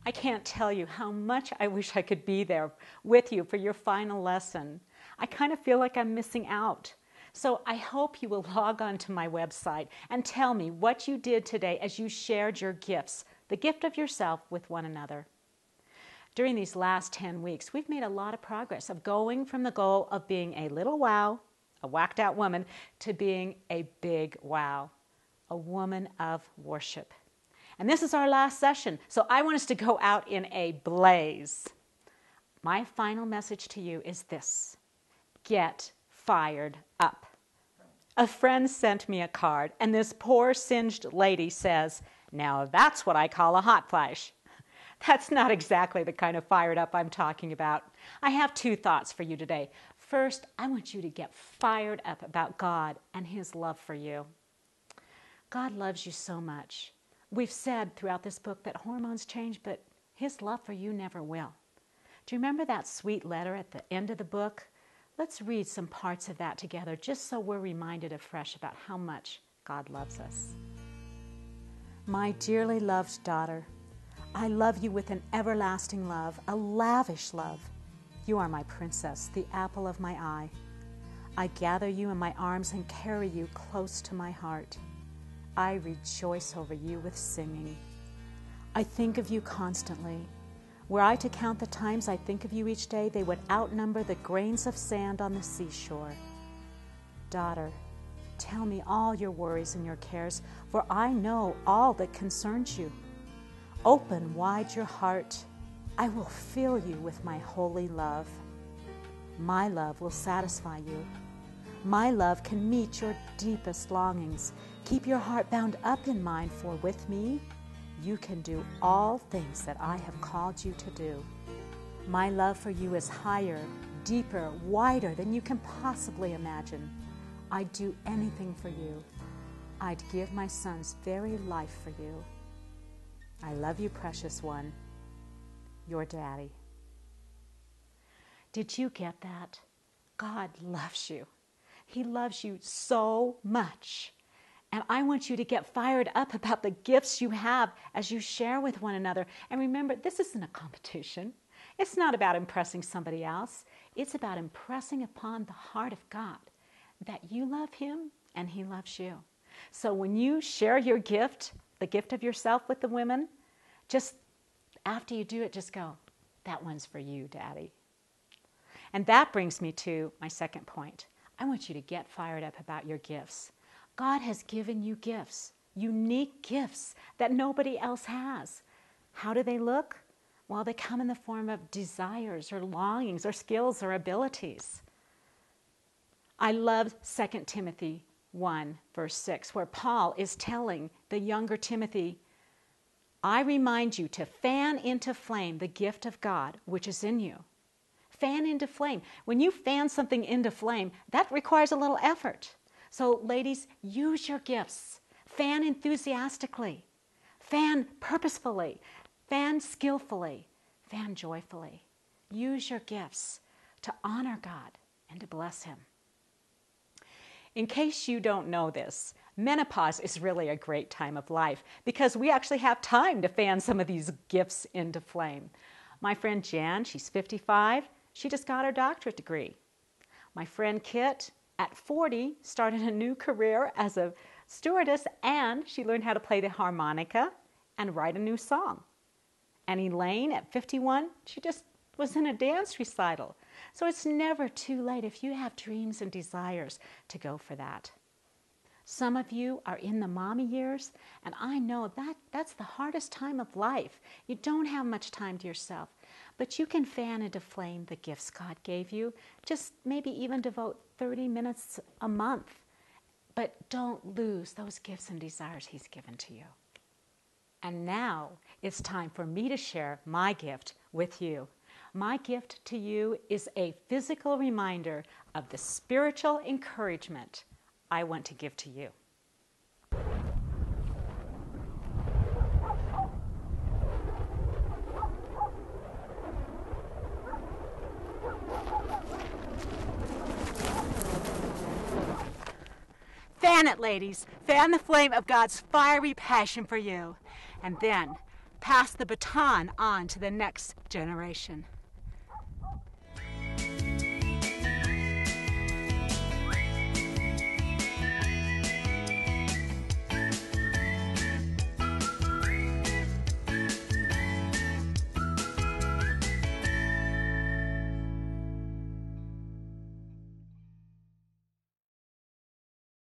I can't tell you how much I wish I could be there with you for your final lesson. I kind of feel like I'm missing out. So I hope you will log on to my website and tell me what you did today as you shared your gifts, the gift of yourself, with one another. During these last 10 weeks, we've made a lot of progress of going from the goal of being a little wow, a whacked out woman, to being a big wow, a woman of worship. And this is our last session, so I want us to go out in a blaze. My final message to you is this: get fired up. A friend sent me a card, and this poor singed lady says, "Now that's what I call a hot flash." That's not exactly the kind of fired up I'm talking about. I have two thoughts for you today. First, I want you to get fired up about God and His love for you. God loves you so much. We've said throughout this book that hormones change, but His love for you never will. Do you remember that sweet letter at the end of the book? Let's read some parts of that together, just so we're reminded afresh about how much God loves us. My dearly loved daughter, I love you with an everlasting love, a lavish love. You are my princess, the apple of my eye. I gather you in my arms and carry you close to my heart. I rejoice over you with singing. I think of you constantly. Were I to count the times I think of you each day, they would outnumber the grains of sand on the seashore. Daughter, tell me all your worries and your cares, for I know all that concerns you. Open wide your heart. I will fill you with my holy love. My love will satisfy you. My love can meet your deepest longings. Keep your heart bound up in mine, for with me you can do all things that I have called you to do. My love for you is higher, deeper, wider than you can possibly imagine. I'd do anything for you. I'd give my son's very life for you. I love you, precious one. Your daddy. Did you get that? God loves you. He loves you so much. And I want you to get fired up about the gifts you have as you share with one another. And remember, this isn't a competition. It's not about impressing somebody else. It's about impressing upon the heart of God that you love Him and He loves you. So when you share your gift, the gift of yourself, with the women, just after you do it, just go, that one's for you, Daddy. And that brings me to my second point. I want you to get fired up about your gifts. God has given you gifts, unique gifts that nobody else has. How do they look? Well, they come in the form of desires or longings or skills or abilities. I love 2 Timothy 1, verse 6, where Paul is telling the younger Timothy, I remind you to fan into flame the gift of God which is in you. Fan into flame. When you fan something into flame, that requires a little effort. So ladies, use your gifts. Fan enthusiastically. Fan purposefully. Fan skillfully. Fan joyfully. Use your gifts to honor God and to bless Him. In case you don't know this, menopause is really a great time of life because we actually have time to fan some of these gifts into flame. My friend Jan, she's 55. She just got her doctorate degree. My friend Kit, at 40, started a new career as a stewardess, and she learned how to play the harmonica and write a new song. And Elaine, at 51, she just was in a dance recital. So it's never too late if you have dreams and desires to go for that. Some of you are in the mommy years, and I know that's the hardest time of life. You don't have much time to yourself, but you can fan into flame the gifts God gave you. Just maybe even devote 30 minutes a month, but don't lose those gifts and desires He's given to you. And now it's time for me to share my gift with you. My gift to you is a physical reminder of the spiritual encouragement I want to give to you. Fan it, ladies. Fan the flame of God's fiery passion for you. And then pass the baton on to the next generation.